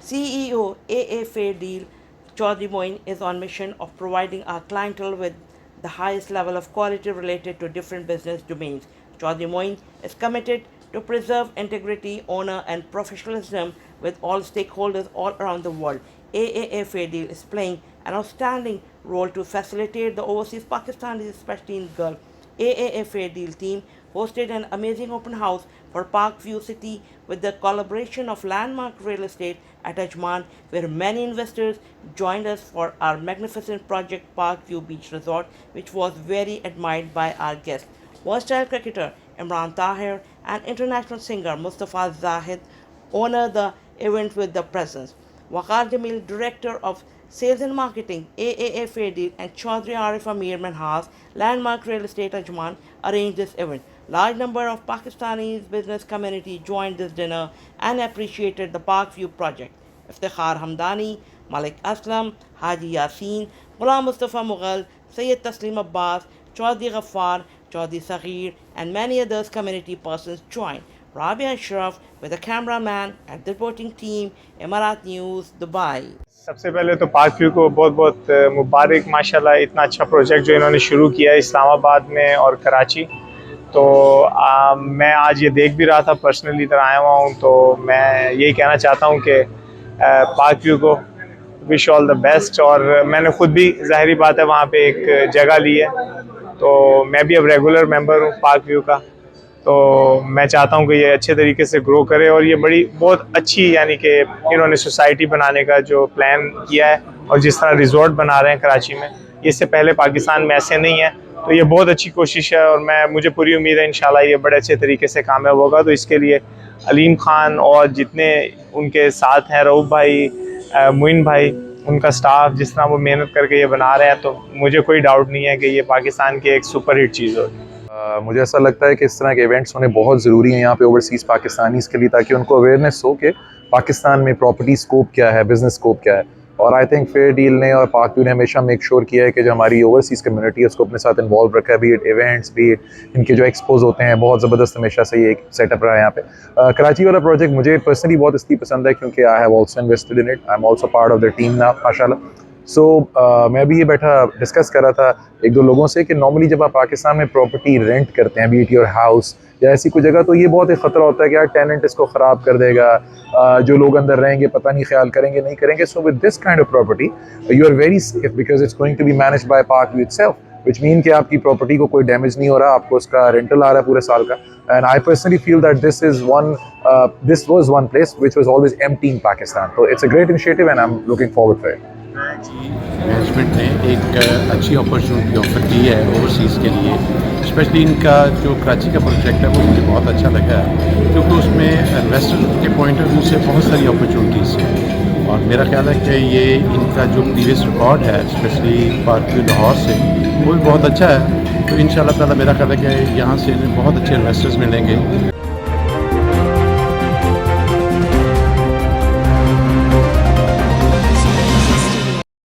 CEO, AAA Fair Deal, Chowdhury is on mission of providing our clientele with the highest level of quality related to different business domains. Chowdhury is committed to preserve integrity, honor, and professionalism with all stakeholders all around the world. AAA Fair Deal is playing an outstanding role to facilitate the overseas Pakistanis, especially in Gulf. AAA Fair Deal team hosted an amazing open house for Park View City with the collaboration of landmark real estate at Ajman, where many investors joined us for our magnificent project Park View Beach Resort, which was very admired by our guests. Versatile cricketer Imran Tahir and international singer Mustafa Zahid honor the event with their presence. Waqar Jamil, Director of Sales and Marketing, AAA Fair Deal, and Chowdhury Arif Amir Minhas, Landmark Real Estate Ajman, arranged this event. Large number of Pakistani business community joined this dinner and appreciated the Park View project. Iftikhar Hamdani, Malik Aslam, Haji Yasin, Ghulam Mustafa Mughal, Sayyid Taslim Abbas, Chowdhury Ghaffar, Chowdhury Saghir, and many others community persons joined. Rabia Ashraf with the cameraman and the reporting team, Emirat News, Dubai. सबसे पहले तो park view को बहुत बहुत मुबारक माशाल्लाह, इतना अच्छा project जो इन्होंने शुरू किया है इस्लामाबाद में और कराची। तो मैं आज ये देख भी रहा था, पर्सनली इधर आया हुआ हूँ, तो मैं यही कहना चाहता हूँ कि पार्क व्यू को विश ऑल द बेस्ट। और मैंने ख़ुद भी ज़ाहिरी बात है वहाँ पे एक जगह ली है, तो मैं भी अब रेगुलर मेंबर हूँ पार्क व्यू का। तो मैं चाहता हूँ कि ये अच्छे तरीके से ग्रो करे और ये बहुत अच्छी यानी कि इन्होंने सोसाइटी बनाने का जो प्लान किया है और जिस तरह रिजॉर्ट बना रहे हैं कराची में, ये इससे पहले पाकिस्तान में ऐसे नहीं है। तो ये बहुत अच्छी कोशिश है और मुझे पूरी उम्मीद है इंशाल्लाह ये बड़े अच्छे तरीके से कामयाब होगा। तो इसके लिए अलीम खान और जितने उनके साथ हैं, रऊफ भाई, मुइन भाई, उनका स्टाफ, जिस तरह वो मेहनत करके ये बना रहे हैं, तो मुझे कोई डाउट नहीं है कि ये पाकिस्तान की एक सुपर हिट चीज़ होगी। मुझे ऐसा लगता है कि इस तरह के इवेंट्स होने बहुत ज़रूरी हैं यहाँ पे ओवरसीज़ पाकिस्तानीज़ के लिए, ताकि उनको अवेयरनेस हो कि पाकिस्तान में प्रॉपर्टी स्कोप क्या है, बिज़नेस स्कोप क्या है। और आई थिंक फेयर डील ने और पार्क व्यू ने हमेशा मेक श्योर किया है कि जो हमारी ओवरसीज़ कम्युनिटी है उसको अपने साथ इन्वॉल्व रखा है, B it events, B it इनके जो एक्सपोज होते हैं। बहुत ज़बरदस्त हमेशा से ये एक सेटअप रहा है यहाँ पे। कराची वाला प्रोजेक्ट मुझे पर्सनली बहुत इसलिए पसंद है क्योंकि I have also invested in it, I am also part of the team now माशाल्लाह। सो मैं भी ये बैठा डिस्कस कर रहा था एक दो लोगों से कि नॉर्मली जब आप पाकिस्तान में प्रॉपर्टी रेंट करते हैं, बी इट योर हाउस या ऐसी कोई जगह, तो ये बहुत एक ख़तरा होता है कि यार टेनेंट इसको ख़राब कर देगा, जो लोग अंदर रहेंगे पता नहीं ख्याल करेंगे नहीं करेंगे। So with this kind of property you are very safe because it's going to be managed by Park View itself, which mean कि आपकी प्रॉपर्टी को कोई डैमेज नहीं हो रहा, आपको उसका रेंटल आ रहा है पूरे साल का। And I personally feel that this was one place which was always empty in Pakistan. तो it's a great initiative and I am looking forward for it. Management ने एक अच्छी अपॉर्चुनिटी ऑफर की है ओवरसीज़ के लिए, स्पेशली इनका जो कराची का प्रोजेक्ट है वो मुझे बहुत अच्छा लगा है क्योंकि उसमें इन्वेस्टर के पॉइंट ऑफ व्यू से बहुत सारी अपॉर्चुनिटीज़ हैं। और मेरा ख्याल है कि ये इनका जो प्रीवियस रिकॉर्ड है स्पेशली पार्क व्यू लाहौर से, वो भी बहुत अच्छा है। तो इंशाल्लाह ताला मेरा ख्याल है कि यहाँ से इन्हें बहुत अच्छे इन्वेस्टर्स मिलेंगे।